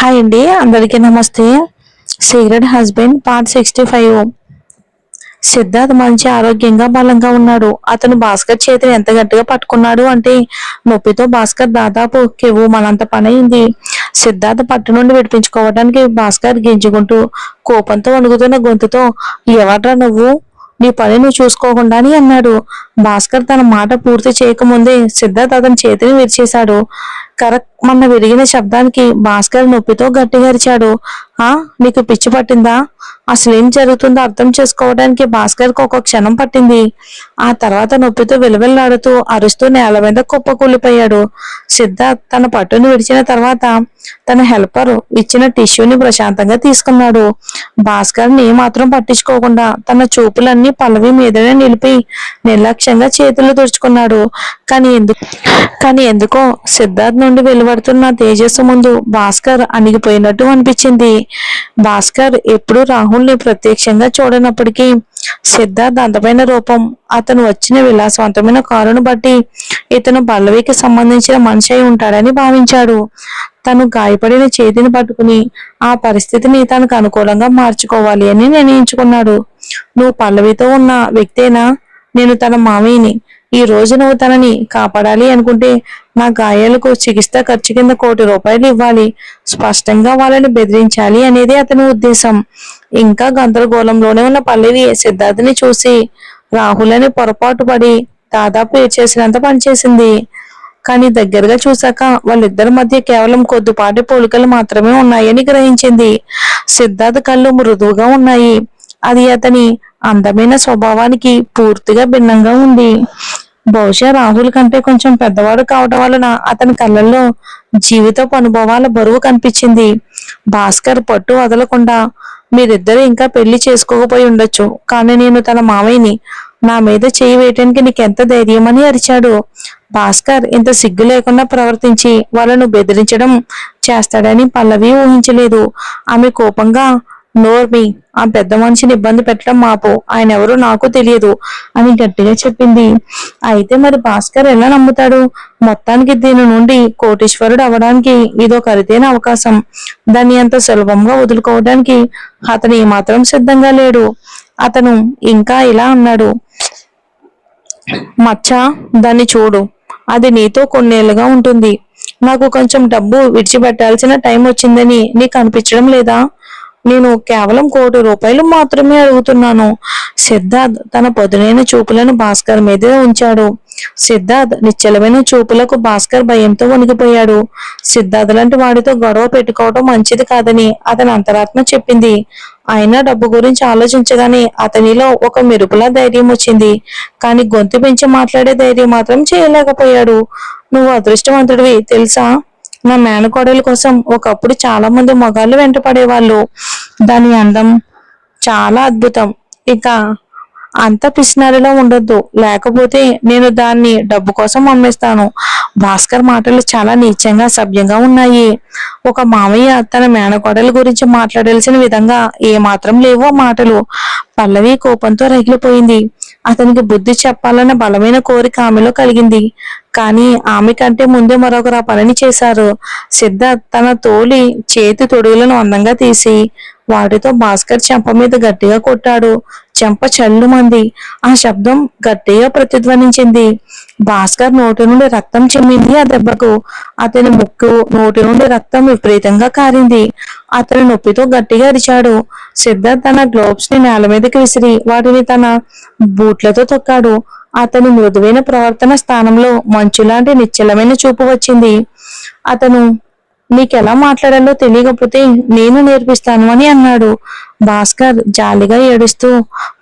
Hi అండి, అందరికీ నమస్తే. Secret husband part 65. సిద్ధార్థ్ మంచి ఆరోగ్యంగా బలంగా ఉన్నాడు. అతను భాస్కర్ చేతిని ఎంత గట్టిగా పట్టుకున్నాడు అంటే నొప్పితో భాస్కర్ దాదాపు కెవ్వు మనంత పని అయింది. సిద్ధార్థ్ పట్టు నుండి విడిపించుకోవడానికి భాస్కర్ గింజుకుంటూ కోపంతో వణుకుతున్న గొంతుతో, ఎవర్రా నువ్వు, నీ పని నువ్వు చూసుకోకుండా అని అన్నాడు. భాస్కర్ తన మాట పూర్తి చేయకముందే సిద్ధార్థ్ అతని చేతిని విరిచేశాడు. కరక్ మన్న విరిగిన శబ్దానికి భాస్కర్ నొప్పితో గట్టిగా అరిచాడు. ఆ నీకు పిచ్చి పట్టిందా? అసలేం జరుగుతుందో అర్థం చేసుకోవడానికి భాస్కర్ కు ఒక క్షణం పట్టింది. ఆ తర్వాత నొప్పితో విలవిల్లాడుతూ అరుస్తూ నేల మీద కుప్పకూలిపోయాడు. సిద్ధార్థ్ తన పట్టును విడిచిన తర్వాత తన హెల్పర్ ఇచ్చిన టిష్యూని ప్రశాంతంగా తీసుకున్నాడు. భాస్కర్ ని మాత్రం పట్టించుకోకుండా తన చూపులన్నీ పల్లవి మీదనే నిలిపి నిర్లక్ష్యంగా చేతులు తుడుచుకున్నాడు. కానీ ఎందుకో సిద్ధార్థ్ నుండి వెలువడుతున్న తేజస్సు ముందు భాస్కర్ అణిగిపోయినట్టు అనిపించింది. భాస్కర్ ఎప్పుడు రాహుల్ ని ప్రత్యక్షంగా చూడనప్పటికీ సిద్ధార్థ్ అందమైన రూపం, అతను వచ్చిన విలాసవంతమైన కారును బట్టి ఇతను పల్లవికి సంబంధించిన మనిషి అయి ఉంటాడని భావించాడు. తను గాయపడిన చేతిని పట్టుకుని ఆ పరిస్థితిని తనకు అనుకూలంగా మార్చుకోవాలి అని నిర్ణయించుకున్నాడు. నువ్వు పల్లవితో ఉన్న వ్యక్తేనా? నేను తన మామయ్యని. ఈ రోజు నువ్వు తనని కాపాడాలి అనుకుంటే నా గాయాలకు చికిత్స ఖర్చు కింద ₹1,00,00,000 ఇవ్వాలి. స్పష్టంగా వాళ్ళని బెదిరించాలి అనేది అతని ఉద్దేశం. ఇంకా గందరగోళంలోనే ఉన్న పల్లవి సిద్ధార్థ్ని చూసి రాహుల్ అని పొరపాటు పడి దాదాపు ఏడ్చేసినంత పనిచేసింది. కానీ దగ్గరగా చూశాక వాళ్ళిద్దరి మధ్య కేవలం కొద్దిపాటి పోలికలు మాత్రమే ఉన్నాయని గ్రహించింది. సిద్ధార్థ్ కళ్ళు మృదువుగా ఉన్నాయి. అది అతని అందమైన స్వభావానికి పూర్తిగా భిన్నంగా ఉంది. బహుశా రాహుల్ కంటే కొంచెం పెద్దవాడు కావడం వలన అతని కళ్ళల్లో జీవితపు అనుభవాల బరువు కనిపించింది. భాస్కర్ పట్టు వదలకుండా, మీరిద్దరు ఇంకా పెళ్లి చేసుకోకపోయి ఉండొచ్చు, కానీ నేను తన మామయ్యని. నా మీద చేయి వేయటానికి నీకెంత ధైర్యం అని అరిచాడు. భాస్కర్ ఇంత సిగ్గు లేకుండా ప్రవర్తించి వాళ్ళను బెదిరించడం చేస్తాడని పల్లవి ఊహించలేదు. ఆమె కోపంగా, నోర్మి, ఆ పెద్ద మనిషిని ఇబ్బంది పెట్టడం మాపు, ఆయన ఎవరో నాకు తెలియదు అని గట్టిగా చెప్పింది. అయితే మరి భాస్కర్ ఎలా నమ్ముతాడు? మొత్తానికి దీని నుండి కోటీశ్వరుడు అవడానికి ఇదో ఖరీదైన అవకాశం. దాన్ని అంత సులభంగా వదులుకోవడానికి అతను ఏమాత్రం సిద్ధంగా లేడు. అతను ఇంకా ఇలా అన్నాడు, మచ్చా, దాన్ని చూడు, అది నీతో కొన్నేళ్లుగా ఉంటుంది. నాకు కొంచెం డబ్బు విడిచిపెట్టాల్సిన టైం వచ్చిందని నీకు అనిపించడం లేదా? నేను కేవలం ₹1,00,00,000 మాత్రమే అడుగుతున్నాను. సిద్ధార్థ్ తన పదునైన చూపులను భాస్కర్ మీదే ఉంచాడు. సిద్ధార్థ్ నిశ్చలమైన చూపులకు భాస్కర్ భయంతో వణికిపోయాడు. సిద్ధార్థ్ లాంటి వాడితో గొడవ పెట్టుకోవడం మంచిది కాదని అతని అంతరాత్మ చెప్పింది. అయినా డబ్బు గురించి ఆలోచించగానే అతనిలో ఒక మెరుపులా ధైర్యం వచ్చింది. కానీ గొంతు పెంచి మాట్లాడే ధైర్యం మాత్రం చేయలేకపోయాడు. నువ్వు అదృష్టవంతుడివి తెలుసా? నా మేనకోడలి కోసం ఒకప్పుడు చాలా మంది మగాళ్ళు వెంట పడేవాళ్ళు. దాని అందం చాలా అద్భుతం. ఇక అంత పిసినారిలో ఉండొద్దు, లేకపోతే నేను దాన్ని డబ్బు కోసం అమ్మేస్తాను. భాస్కర్ మాటలు చాలా నీచంగా సభ్యంగా ఉన్నాయి. ఒక మామయ్య తన మేనకోడలి గురించి మాట్లాడాల్సిన విధంగా ఏమాత్రం లేవు ఆ మాటలు. పల్లవి కోపంతో రగిలిపోయింది. అతనికి బుద్ధి చెప్పాలన్న బలమైన కోరిక ఆమెలో కలిగింది. కానీ ఆమె కంటే ముందే మరొకరు ఆ పనిని చేశారు. సిద్ధార్థ్ తన తోలి చేతి తొడుగులను అందంగా తీసి వాటితో భాస్కర్ చెంప మీద గట్టిగా కొట్టాడు. చెంప చల్లుమంది. ఆ శబ్దం గట్టిగా ప్రతిధ్వనించింది. భాస్కర్ నోటి నుండి రక్తం చిమ్మింది. ఆ దెబ్బకు అతని ముక్కు, నోటి నుండి రక్తం విపరీతంగా కారింది. అతని నొప్పితో గట్టిగా అరిచాడు. సిద్ధార్థ్ తన గ్లోవ్స్ ని నేల మీదకి విసిరి వాటిని తన బూట్లతో తొక్కాడు. అతని మృదువైన ప్రవర్తన స్థానంలో మంచులాంటి నిశ్చలమైన చూపు వచ్చింది. అతను, నీకెలా మాట్లాడాలో తెలియకపోతే నేను నేర్పిస్తాను అని అన్నాడు. భాస్కర్ జాలిగా ఏడుస్తూ,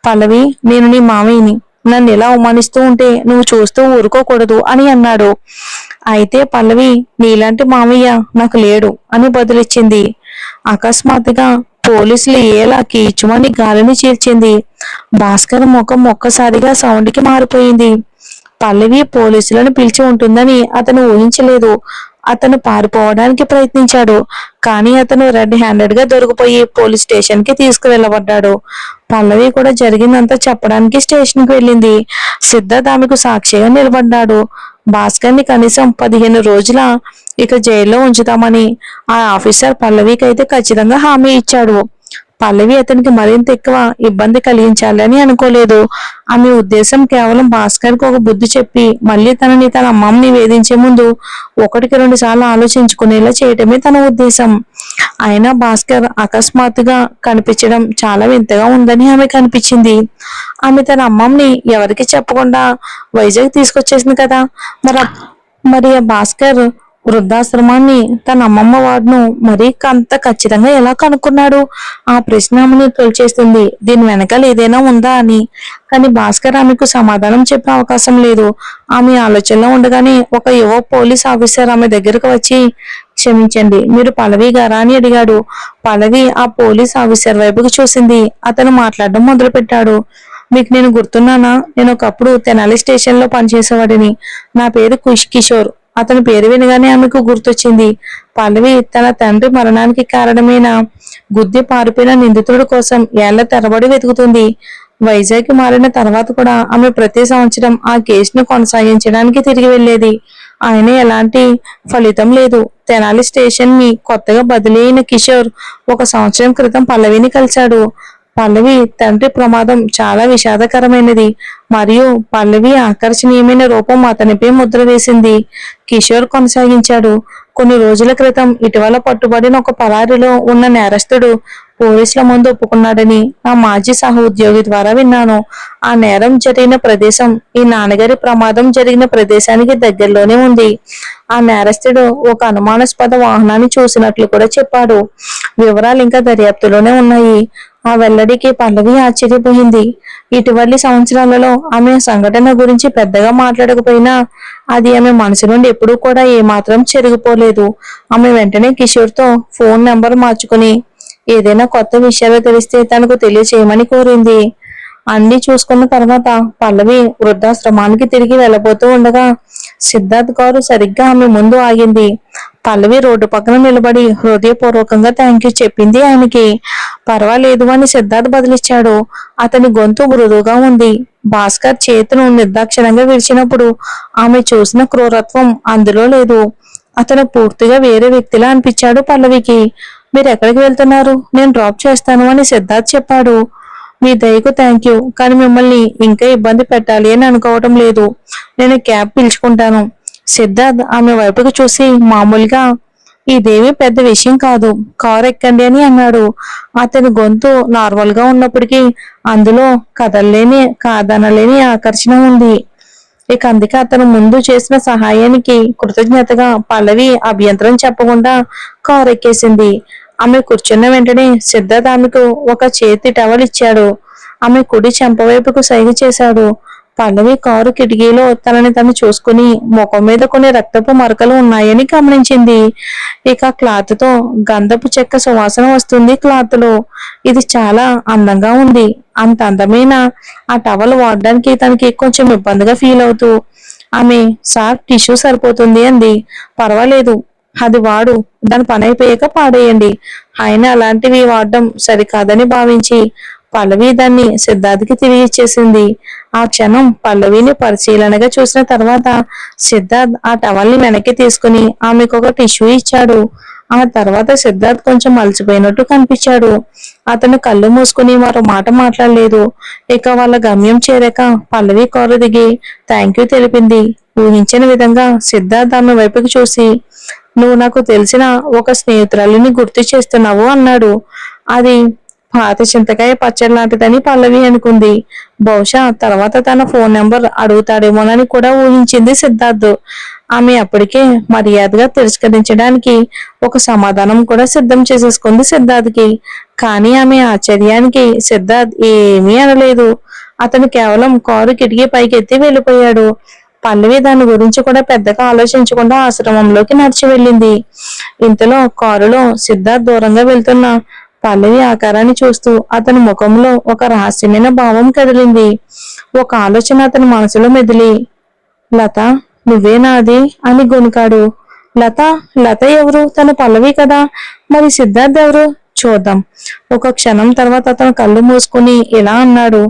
పల్లవి, నేను నీ మామయ్యని. నన్ను ఎలా అవమానిస్తూ ఉంటే నువ్వు చూస్తూ ఊరుకోకూడదు అని అన్నాడు. అయితే పల్లవి, నీలాంటి మామయ్య నాకు లేడు అని బదులిచ్చింది. అకస్మాత్తుగా పోలీసులు ఏలా కీచుమని గాలిని చీల్చింది. భాస్కర్ ముఖం ఒక్కసారిగా సౌండ్కి మారిపోయింది. పల్లవి పోలీసులను పిలిచి ఉంటుందని అతను ఊహించలేదు. అతను పారిపోవడానికి ప్రయత్నించాడు. కానీ అతను రెడ్ హ్యాండెడ్ గా దొరికిపోయి పోలీస్ స్టేషన్ కి తీసుకువెళ్ళబడ్డాడు. పల్లవి కూడా జరిగిందంతా చెప్పడానికి స్టేషన్ కి వెళ్ళింది. సిద్ధార్థ్ ఆమెకు సాక్షిగా నిలబడ్డాడు. భాస్కర్ని కనీసం 15 రోజుల ఇక జైల్లో ఉంచుతామని ఆ ఆఫీసర్ పల్లవికి అయితే ఖచ్చితంగా హామీ ఇచ్చాడు. పల్లవి అతనికి మరింత ఎక్కువ ఇబ్బంది కలిగించాలని అనుకోలేదు. ఆమె ఉద్దేశం కేవలం భాస్కర్ కు ఒక బుద్ధి చెప్పి మళ్ళీ తనని తన అమ్మమ్మని వేధించే ముందు 1కి 2 సార్లు ఆలోచించుకునేలా చేయటమే తన ఉద్దేశం. అయినా భాస్కర్ అకస్మాత్తుగా కనిపించడం చాలా వింతగా ఉందని ఆమెకు అనిపించింది. ఆమె తన అమ్మమ్మని ఎవరికి చెప్పకుండా వైజాగ్ తీసుకొచ్చేసింది కదా, మరి ఆ భాస్కర్ వృద్ధాశ్రమాన్ని తన అమ్మమ్మ వాడును మరీ అంత ఖచ్చితంగా ఎలా కనుక్కున్నాడు? ఆ ప్రశ్న ఆమెను తొలిచేస్తుంది. దీని వెనకాల ఏదైనా ఉందా అని. కానీ భాస్కర్ ఆమెకు సమాధానం చెప్పే అవకాశం లేదు. ఆమె ఆలోచనలో ఉండగానే ఒక యువ పోలీస్ ఆఫీసర్ ఆమె దగ్గరకు వచ్చి, క్షమించండి, మీరు పల్లవి గారా అని అడిగాడు. పల్లవి ఆ పోలీస్ ఆఫీసర్ వైపుకు చూసింది. అతను మాట్లాడడం మొదలు పెట్టాడు. మీకు నేను గుర్తున్నానా? నేను ఒకప్పుడు తెనాలి స్టేషన్ లో పనిచేసేవాడిని. నా పేరు కిషోర్. అతని పేరు వినగానే ఆమెకు గుర్తొచ్చింది. పల్లవి తన తండ్రి మరణానికి కారణమైన గుద్ది పారిపోయిన నిందితుడి కోసం ఏళ్ల తరబడి వెతుకుతుంది. వైజాగ్ మారిన తర్వాత కూడా ఆమె ప్రతి సంవత్సరం ఆ కేసును కొనసాగించడానికి తిరిగి వెళ్లేది. ఆయన ఎలాంటి ఫలితం లేదు. తెనాలి స్టేషన్ ని కొత్తగా బదిలీ అయిన కిషోర్ 1 సంవత్సరం క్రితం పల్లవిని కలిశాడు. పల్లవి తండ్రి ప్రమాదం చాలా విషాదకరమైనది మరియు పల్లవి ఆకర్షణీయమైన రూపం అతనిపై ముద్ర వేసింది. కిషోర్ కొనసాగించాడు. కొన్ని రోజుల క్రితం ఇటీవల పట్టుబడిన ఒక పరారీలో ఉన్న నేరస్తుడు పోలీసుల ముందు ఒప్పుకున్నాడని నా మాజీ సహ ఉద్యోగి ద్వారా విన్నాను. ఆ నేరం జరిగిన ప్రదేశం ఈ నాన్నగారి ప్రమాదం జరిగిన ప్రదేశానికి దగ్గరలోనే ఉంది. ఆ నేరస్తుడు ఒక అనుమానాస్పద వాహనాన్ని చూసినట్లు కూడా చెప్పాడు. వివరాలు ఇంకా దర్యాప్తులోనే ఉన్నాయి. ఆ వెల్లడికి పల్లవి ఆశ్చర్యపోయింది. ఇటీవలి సంవత్సరాలలో ఆమె సంఘటన గురించి పెద్దగా మాట్లాడకపోయినా అది ఆమె మనసు నుండి ఎప్పుడూ కూడా ఏమాత్రం చెరిగిపోలేదు. ఆమె వెంటనే కిషోర్ తో ఫోన్ నెంబర్ మార్చుకుని ఏదైనా కొత్త విషయాలు తెలిస్తే తనకు తెలియచేయమని కోరింది. అన్ని చూసుకున్న తర్వాత పల్లవి వృద్ధాశ్రమానికి తిరిగి వెళ్ళబోతూ ఉండగా సిద్ధార్థ్ కారు సరిగ్గా ఆమె ముందు ఆగింది. పల్లవి రోడ్డు పక్కన నిలబడి హృదయపూర్వకంగా థ్యాంక్ యూ చెప్పింది ఆయనకి. పర్వాలేదు అని సిద్ధార్థ్ బదిలిచ్చాడు. అతని గొంతు మృదువుగా ఉంది. భాస్కర్ చేతును నిర్దాక్షిణంగా విడిచినప్పుడు ఆమె చూసిన క్రూరత్వం అందులో లేదు. అతను పూర్తిగా వేరే వ్యక్తిలా అనిపించాడు పల్లవికి. మీరు ఎక్కడికి వెళ్తున్నారు? నేను డ్రాప్ చేస్తాను అని సిద్ధార్థ్ చెప్పాడు. మీ దయకు థ్యాంక్ యూ, కానీ మిమ్మల్ని ఇంకా ఇబ్బంది పెట్టాలి అని అనుకోవటం లేదు. నేను క్యాబ్ పిలుచుకుంటాను. సిద్ధార్థ్ ఆమె వైపుకు చూసి మామూలుగా ఇదేమీ పెద్ద విషయం కాదు, కారు ఎక్కండి అని అన్నాడు. అతని గొంతు నార్మల్ గా ఉన్నప్పటికీ అందులో కాదనలేని ఆకర్షణ ఉంది. ఇక అందుకే అతను ముందు చేసిన సహాయానికి కృతజ్ఞతగా పల్లవి అభ్యంతరం చెప్పకుండా కారు ఎక్కేసింది. ఆమె కూర్చున్న వెంటనే సిద్ధార్థ్ ఆమెకు ఒక చేతి టవల్ ఇచ్చాడు. ఆమె కుడి చెంప వైపుకు సైగ చేశాడు. పల్లవి కారు కిటికీలో తనని తను చూసుకుని ముఖం మీద కొన్ని రక్తపు మరకలు ఉన్నాయని గమనించింది. ఇక క్లాత్ తో గంధపు చెక్క సువాసన వస్తుంది క్లాత్ లో. ఇది చాలా అందంగా ఉంది. అంత అందమైన ఆ టవల్ వాడడానికి తనకి కొంచెం ఇబ్బందిగా ఫీల్ అవుతూ ఆమె సార్ టిష్యూ సరిపోతుంది అంది. పర్వాలేదు, అది వాడు, దాని పని అయిపోయాక పాడేయండి. ఆయన అలాంటివి వాడడం సరికాదని భావించి పల్లవి దాన్ని సిద్ధార్థ్కి తిరిగి ఇచ్చేసింది. ఆ క్షణం పల్లవిని పరిశీలనగా చూసిన తర్వాత సిద్ధార్థ్ ఆ టవల్ని వెనక్కి తీసుకుని ఆమెకు ఒక టిష్యూ ఇచ్చాడు. ఆ తర్వాత సిద్ధార్థ్ కొంచెం అలసిపోయినట్టు కనిపించాడు. అతను కళ్ళు మూసుకుని మరో మాట మాట్లాడలేదు. ఇక వాళ్ళ గమ్యం చేరాక పల్లవి కారు దిగి థ్యాంక్ యూ తెలిపింది. ఊహించిన విధంగా సిద్ధార్థ్ ఆమె వైపుకి చూసి, నువ్వు నాకు తెలిసిన ఒక స్నేహితురాలిని గుర్తు చేస్తున్నావు అన్నాడు. అది పాత చింతకాయ పచ్చడి లాంటిదని పల్లవి అనుకుంది. బహుశా తర్వాత తన ఫోన్ నెంబర్ అడుగుతాడేమోనని కూడా ఊహించింది సిద్ధార్థ్. ఆమె అప్పటికే మర్యాదగా తిరస్కరించడానికి ఒక సమాధానం కూడా సిద్ధం చేసేసుకుంది సిద్ధార్థ్కి. కానీ ఆమె ఆశ్చర్యానికి సిద్ధార్థ్ ఏమీ అనలేదు. అతను కేవలం కారు కిటికీ పైకి ఎత్తి వెళ్ళిపోయాడు. పల్లవి దాని గురించి కూడా పెద్దగా ఆలోచించకుండా ఆశ్రమంలోకి నడిచి వెళ్ళింది. ఇంతలో కారులో సిద్ధార్థ్ దూరంగా వెళ్తున్న పల్లవి ఆకారాన్ని చూస్తూ అతని ముఖంలో ఒక రహస్యమైన భావం కదిలింది. ఒక ఆలోచన అతని మనసులో మెదిలి, లత నువ్వేనా అది అని గొనుకాడు. లత ఎవరు? తన పల్లవి కదా. మరి సిద్ధార్థ్ ఎవరు? చూద్దాం. ఒక క్షణం తర్వాత అతను కళ్ళు మూసుకుని ఇలా అన్నాడు,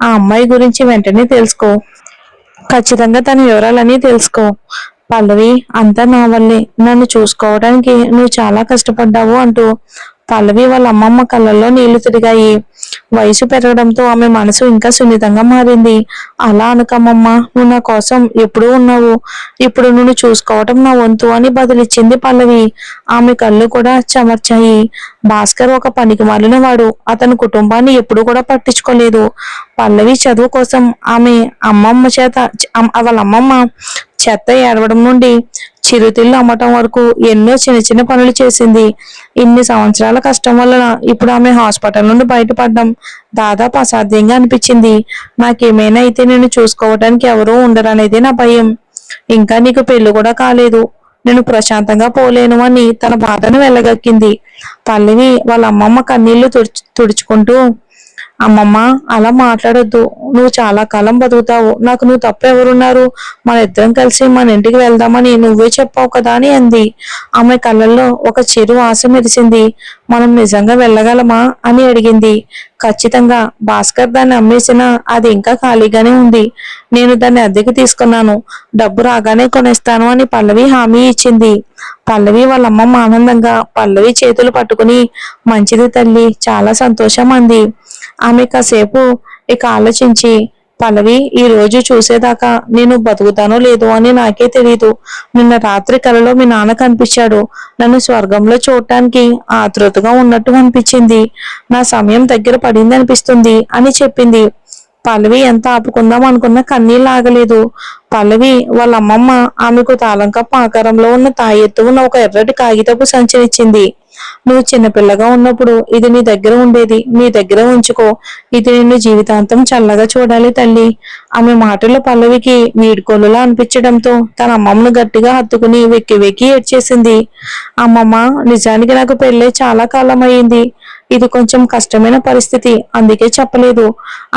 ఆ అమ్మాయి గురించి వెంటనే తెలుసుకో. ఖచ్చితంగా తన వివరాలన్నీ తెలుసుకో. పల్లవి, అంతా నా వల్లే, నన్ను చూసుకోవడానికి నువ్వు చాలా కష్టపడ్డావు అంటూ పల్లవి వాళ్ళ అమ్మమ్మ కళ్ళల్లో నీళ్లు తిరిగాయి. వయసు పెరగడంతో ఆమె మనసు ఇంకా సున్నితంగా మారింది. అలా అనకమ్మమ్మ, నువ్వు నా కోసం ఎప్పుడూ ఉన్నావు, ఇప్పుడు నువ్వు చూసుకోవటం నా వంతు అని బదులిచ్చింది పల్లవి. ఆమె కళ్ళు కూడా చెమర్చాయి. భాస్కర్ ఒక పనికి మాలిన వాడు, అతని కుటుంబాన్ని ఎప్పుడూ కూడా పట్టించుకోలేదు. పల్లవి చదువు కోసం ఆమె అమ్మమ్మ చేత వాళ్ళ అమ్మమ్మ చెత్త ఏడవడం నుండి చిరుతిళ్ళు అమ్మటం వరకు ఎన్నో చిన్న చిన్న పనులు చేసింది. ఇన్ని సంవత్సరాల కష్టం వలన ఇప్పుడు ఆమె హాస్పిటల్ నుండి బయటపడడం దాదాపు అసాధ్యంగా అనిపించింది. నాకేమైనా అయితే నేను చూసుకోవడానికి ఎవరూ ఉండరనేది నా భయం. ఇంకా నీకు పెళ్లి కూడా కాలేదు, నేను ప్రశాంతంగా పోలేను అని తన బాధను వెళ్ళగక్కింది. పల్లవి వాళ్ళ అమ్మమ్మ కన్నీళ్లు తుడుచుకుంటూ, అమ్మమ్మ, అలా మాట్లాడొద్దు, నువ్వు చాలా కాలం బతుకుతావు, నాకు నువ్వు తప్ప ఎవరున్నారు, మన ఇద్దరం కలిసి మన ఇంటికి వెళ్దామని నువ్వే చెప్పావు కదా అని అంది. ఆమె కళ్ళల్లో ఒక చిరు ఆశ మెరిసింది. మనం నిజంగా వెళ్ళగలమా అని అడిగింది. ఖచ్చితంగా, భాస్కర్ దాన్ని అమ్మేసినా అది ఇంకా ఖాళీగానే ఉంది, నేను దాన్ని అద్దెకి తీసుకున్నాను, డబ్బు రాగానే కొనేస్తాను అని పల్లవి హామీ ఇచ్చింది. పల్లవి వాళ్ళ అమ్మమ్మ ఆనందంగా పల్లవి చేతులు పట్టుకుని, మంచిది తల్లి, చాలా సంతోషం అంది. ఆమె కాసేపు ఇక ఆలోచించి, పల్లవి, ఈ రోజు చూసేదాకా నేను బతుకుతానో లేదో అని నాకే తెలీదు. నిన్న రాత్రి కలలో మీ నాన్న కనిపించాడు, నన్ను స్వర్గంలో చూడటానికి ఆతృతగా ఉన్నట్టు అనిపించింది, నా సమయం దగ్గర పడింది అనిపిస్తుంది అని చెప్పింది. పల్లవి ఎంత ఆపుకుందాం అనుకున్నా కన్నీళ్ళు ఆగలేదు. పల్లవి వాళ్ళ అమ్మమ్మ ఆమెకు తాళం కప్పు ఆకారంలో ఉన్న తాయెత్తు ఉన్న ఒక ఎర్రటి కాగితపు సంచినిచ్చింది. నువ్వు చిన్నపిల్లగా ఉన్నప్పుడు ఇది నీ దగ్గర ఉండేది, నీ దగ్గర ఉంచుకో, ఇది నిన్ను జీవితాంతం చల్లగా చూడాలి తల్లి. ఆమె మాటలు పల్లవికి వీడ్కోలులా అనిపించడంతో తన అమ్మమ్మను గట్టిగా హత్తుకుని వెక్కి వెక్కి ఏడ్చేసింది. అమ్మమ్మ, నిజానికి నాకు పెళ్ళై చాలా కాలం అయింది, ఇది కొంచెం కష్టమైన పరిస్థితి, అందుకే చెప్పలేదు.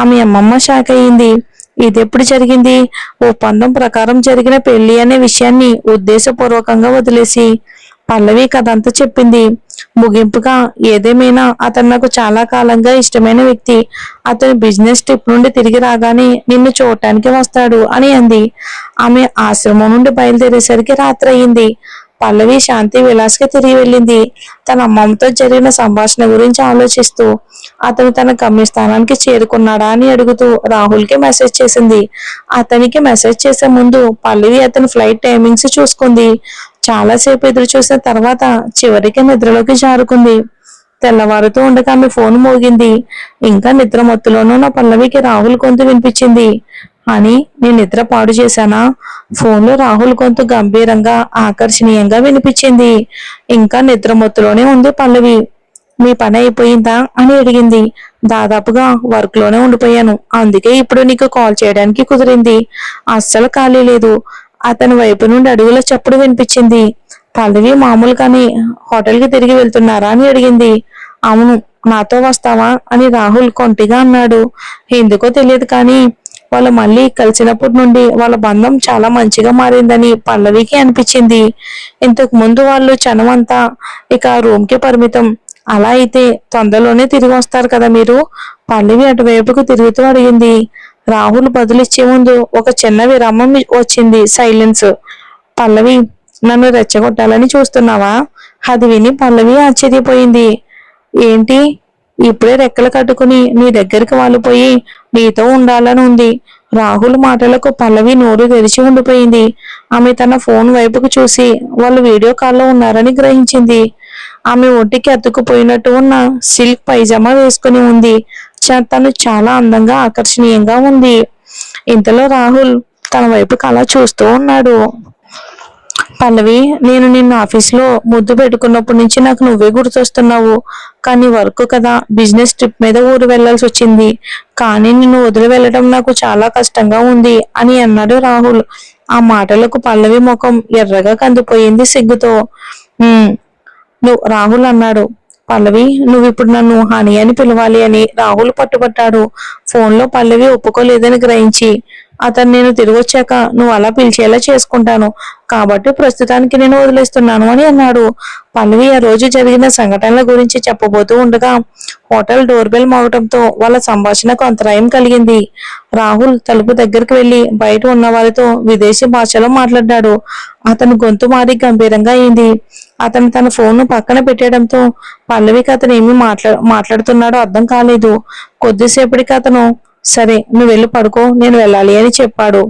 ఆమె అమ్మమ్మ షాక్ అయింది. ఇదెప్పుడు జరిగింది? ఒప్పందం ప్రకారం జరిగిన పెళ్లి అనే విషయాన్ని ఉద్దేశపూర్వకంగా వదిలేసి పల్లవి కథంతా చెప్పింది. ముగింపుగా, ఏదేమైనా అతను నాకు చాలా కాలంగా ఇష్టమైన వ్యక్తి, అతను బిజినెస్ ట్రిప్ నుండి తిరిగి రాగానే నిన్ను చూడటానికి వస్తాడు అని అంది. ఆమె ఆశ్రమం నుండి బయలుదేరేసరికి రాత్రి అయింది. పల్లవి శాంతి విలాస్ కి తిరిగి వెళ్ళింది. తన అమ్మమ్మతో జరిగిన సంభాషణ గురించి ఆలోచిస్తూ, అతను తన గమ్యస్థానానికి చేరుకున్నాడా అని అడుగుతూ రాహుల్ కి మెసేజ్ చేసింది. అతనికి మెసేజ్ చేసే ముందు పల్లవి అతని ఫ్లైట్ టైమింగ్స్ చూసుకుంది. చాలాసేపు ఎదురు చూసిన తర్వాత చివరికి నిద్రలోకి జారుకుంది. తెల్లవారుతూ ఉండగా ఆమె ఫోన్ మోగింది. ఇంకా నిద్ర మత్తులోనూ నా పల్లవికి రాహుల్ గొంతు వినిపించింది. అని నేను నిద్ర పాడు చేశానా? ఫోన్లో రాహుల్ గొంతు గంభీరంగా ఆకర్షణీయంగా వినిపించింది. ఇంకా నిద్ర మత్తులోనే ఉంది పల్లవి. మీ పని అయిపోయిందా అని అడిగింది. దాదాపుగా వర్క్ లోనే ఉండిపోయాను, అందుకే ఇప్పుడు నీకు కాల్ చేయడానికి కుదిరింది, అస్సలు ఖాళీ లేదు. అతని వైపు నుండి అడుగుల చప్పుడు వినిపించింది. పల్లవి మామూలుగానే హోటల్కి తిరిగి వెళ్తున్నారా అని అడిగింది. అవును, నాతో వస్తావా అని రాహుల్ కొంటిగా అన్నాడు. ఎందుకో తెలియదు కానీ వాళ్ళు మళ్ళీ కలిసినప్పటి నుండి వాళ్ళ బంధం చాలా మంచిగా మారిందని పల్లవికి అనిపించింది. ఇంతకు ముందు వాళ్ళు చనువంతా ఇక రూమ్ కి పరిమితం. అలా అయితే తొందరలోనే తిరిగి వస్తారు కదా మీరు? పల్లవి అటువైపుకు తిరుగుతూ అడిగింది. రాహుల్ బదులిచ్చే ముందు ఒక చిన్న విరామం వచ్చింది. సైలెన్స్. పల్లవి, నన్ను రెచ్చగొట్టాలని చూస్తున్నావా? అది విని పల్లవి ఆశ్చర్యపోయింది. ఏంటి, ఇప్పుడే రెక్కలు కట్టుకుని నీ దగ్గరికి వాలిపోయి నీతో ఉండాలని ఉంది? రాహుల్ మాటలకు పల్లవి నోరు తెరిచి ఉండిపోయింది. ఆమె తన ఫోన్ వైపుకు చూసి వాళ్ళు వీడియో కాల్లో ఉన్నారని గ్రహించింది. ఆమె ఒంటికి అతుక్కుపోయినట్టు ఉన్న సిల్క్ పైజామా వేసుకుని ఉంది. తను చాలా అందంగా ఆకర్షణీయంగా ఉంది. ఇంతలో రాహుల్ తన వైపుకి అలా చూస్తూ ఉన్నాడు. పల్లవి, నేను నిన్న ఆఫీస్లో ముద్దు పెట్టుకున్నప్పటి నుంచి నాకు నువ్వే గుర్తొస్తున్నావు. కానీ వర్క్ కదా, బిజినెస్ ట్రిప్ మీద ఊరు వెళ్లాల్సి వచ్చింది, కానీ నిన్ను వదిలి వెళ్ళడం నాకు చాలా కష్టంగా ఉంది అని అన్నాడు రాహుల్. ఆ మాటలకు పల్లవి ముఖం ఎర్రగా కందిపోయింది సిగ్గుతో. నువ్వు రాహుల్ అన్నాడు. పల్లవి, నువ్వు ఇప్పుడు నన్ను హనీ అని పిలవాలి అని రాహుల్ పట్టుబట్టాడు. ఫోన్లో పల్లవి ఒప్పుకోలేదని గ్రహించి, అతను నేను తిరిగి వచ్చాక నువ్వు అలా పిలిచేలా చేసుకుంటాను, కాబట్టి ప్రస్తుతానికి నేను వదిలేస్తున్నాను అని అన్నాడు. పల్లవి ఆ రోజు జరిగిన సంఘటనల గురించి చెప్పబోతూ ఉండగా హోటల్ డోర్ బెల్ మోగటంతో వాళ్ళ సంభాషణకు అంతరాయం కలిగింది. రాహుల్ తలుపు దగ్గరికి వెళ్లి బయట ఉన్న వారితో విదేశీ భాషలో మాట్లాడ్డాడు. అతను గొంతు మారి గంభీరంగా అయింది. అతను తన ఫోన్ పక్కన పెట్టడంతో పల్లవికి అతను ఏమి మాట్లాడుతున్నాడో అర్థం కాలేదు. కొద్దిసేపటికి అతను సరే నువ్వు వెళ్ళి పడుకో, నేను వెళ్ళాలి అని చెప్పాడు.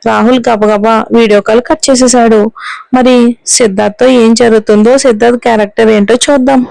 రాహుల్ గబగబా వీడియో కాల్ కట్ చేసేశాడు. మరి సిద్ధార్థ్ తో ఏం జరుగుతుందో, సిద్ధార్థ్ క్యారెక్టర్ ఏంటో చూద్దాం.